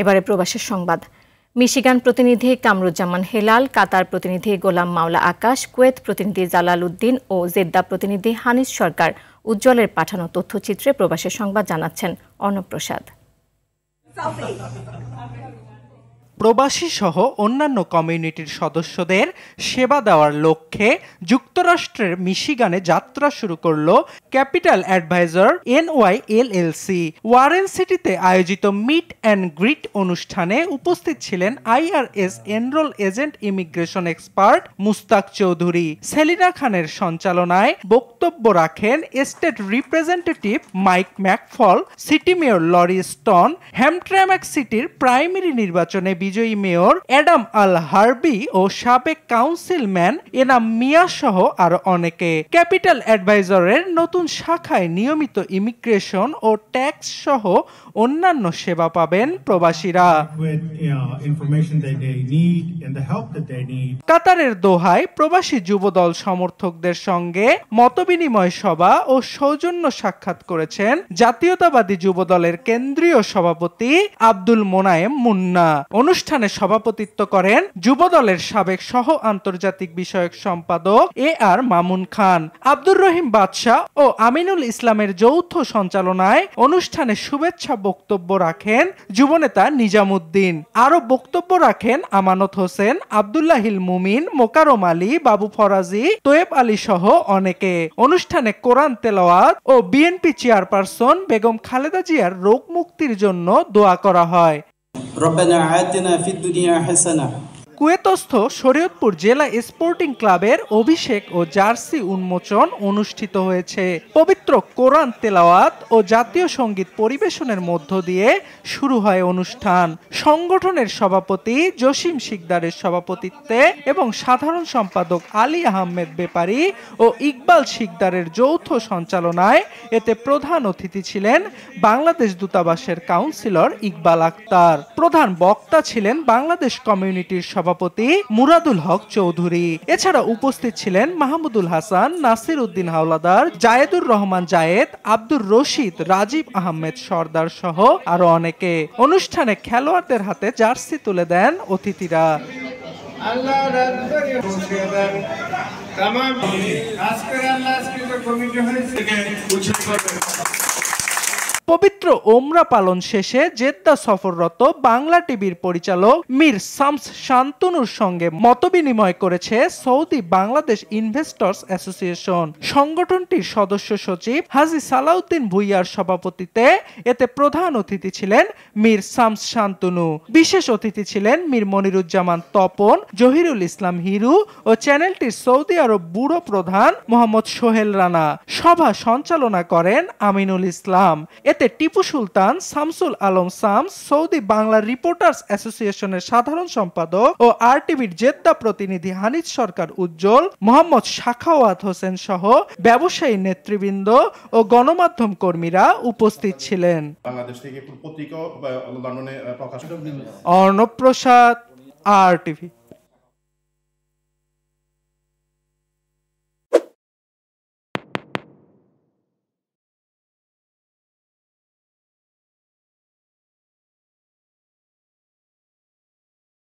এবারে প্রবাসের সংবাদ। মিশিগান প্রতিনিধি কামরুজ্জামান হেলাল, কাতার প্রতিনিধি গোলাম মাওলা আকাশ, কুয়েত প্রতিনিধি জালাল উদ্দিন ও জেদ্দা প্রতিনিধি হানিস সরকার উজ্জ্বলের পাঠানো তথ্যচিত্রে প্রবাসের সংবাদ জানাচ্ছেন অর্ণব প্রসাদ। প্রবাসী সহ অন্যান্য কমিউনিটির সদস্যদের সেবা দেওয়ার লক্ষ্যে যুক্তরাষ্ট্রের মিশিগানে যাত্রা শুরু করল ক্যাপিটাল অ্যাডভাইজার NYLLC। ওয়ারেন সিটিতে আয়োজিত মিট অ্যান্ড গ্রিট অনুষ্ঠানে উপস্থিত ছিলেন IRS enrol agent immigration expert Mushtaq Chowdhury. Selina খানের সঞ্চালনায় বক্তব্য রাখেন state representative Mike McFall, city mayor Lori Stone, Hamtramck সিটির প্রাইমারি নির্বাচনে বিজয়ী মেয়র অ্যাডাম আল হার্বি ও সাবেক কাউন্সিলম্যান এনাম মিয়া সহ আরো অনেকে। ক্যাপিটাল অ্যাডভাইজারের নতুন শাখায় নিয়মিত ইমিগ্রেশন ও ট্যাক্স সহ অন্যান্য সেবা পাবেন প্রবাসীরা। কাতারের দোহায় প্রবাসী যুবদল সমর্থকদের সঙ্গে মতবিনিময় সভা ও সৌজন্য সাক্ষাৎ করেছেন জাতীয়তাবাদী যুবদলের কেন্দ্রীয় সভাপতি আব্দুল মোনায়েম মুন্না। অনুষ্ঠানে সভাপতিত্ব করেন যুবদলের সাবেক সহ আন্তর্জাতিক বিষয়ক সম্পাদক AR মামুন খান। আব্দুর রহিম বাদশাহ ও আমিনুল ইসলামের যৌথ সঞ্চালনায় অনুষ্ঠানে শুভেচ্ছা বক্তব্য রাখেন যুবনেতা নিজামুদ্দিন। আরো বক্তব্য রাখেন আমানত হোসেন, আব্দুল্লাহিল মুমিন, মোকারম আলী, বাবু ফরাজি, তোয়েব আলী সহ অনেকে। অনুষ্ঠানে কোরআন তেলাওয়াত ও বিএনপি চেয়ারপারসন বেগম খালেদা জিয়ার রোগ মুক্তির জন্য দোয়া করা হয়। কুয়েতস্থ শরীয়তপুর জেলা স্পোর্টিং ক্লাবের অভিষেক ও জার্সি উন্মোচন অনুষ্ঠিত হয়েছে। পবিত্র কোরআন তেলাওয়াত ও জাতীয় সঙ্গীত পরিবেশনের মধ্য দিয়ে শুরু হয় অনুষ্ঠান। সংগঠনের সভাপতি জসিম শিকদারের সভাপতিত্বে এবং সাধারণ সম্পাদক আলী আহমেদ বেপারী ও ইকবাল শিকদারের যৌথ সঞ্চালনায় এতে প্রধান অতিথি ছিলেন বাংলাদেশ দূতাবাসের কাউন্সিলর ইকবাল আক্তার। প্রধান বক্তা ছিলেন বাংলাদেশ কমিউনিটির সভাপতি মুরাদুল হক চৌধুরী। এছাড়া উপস্থিত ছিলেন মাহমুদুল হাসান, নাসির উদ্দিন হাওলাদার, জায়েদুর রহমান জায়েদ, আব্দুর রশিদ, রাজীব আহমেদ সর্দার সহ আরো অনেকে। অনুষ্ঠানে খেলোয়াড়দের হাতে জার্সি তুলে দেন অতিথিরা। পবিত্র ওমরা পালন শেষে জেদ্দা সফররত বাংলা টিভির পরিচালক মীর শামস শান্তনুর সঙ্গে মতবিনিময় করেছে সৌদি বাংলাদেশ ইনভেস্টর্স অ্যাসোসিয়েশন। সংগঠনটির সদস্য সচিব হাজী সালাউদ্দিন ভুইয়ার সভাপতিত্বে এতে প্রধান অতিথি ছিলেন মীর শামস শান্তনু। বিশেষ অতিথি ছিলেন মীর মনিরুজ্জামান তপন, জহিরুল ইসলাম হিরু ও চ্যানেলটির সৌদি আরব ব্যুরো প্রধান মোহাম্মদ সোহেল রানা। সভা সঞ্চালনা করেন আমিনুল ইসলাম। এতে টিপু সুলতান, শামসুল আলম শামস, সৌদি বাংলা রিপোর্টার্স অ্যাসোসিয়েশনের সাধারণ সম্পাদক ও RTVর জেদ্দা প্রতিনিধি হানিস সরকার উজ্জ্বল, মোহাম্মদ সাখাওয়াত হোসেন সহ ব্যবসায়ী নেতৃবৃন্দ ও গণমাধ্যম কর্মীরা উপস্থিত ছিলেন। অর্ণব প্রসাদ, RTV।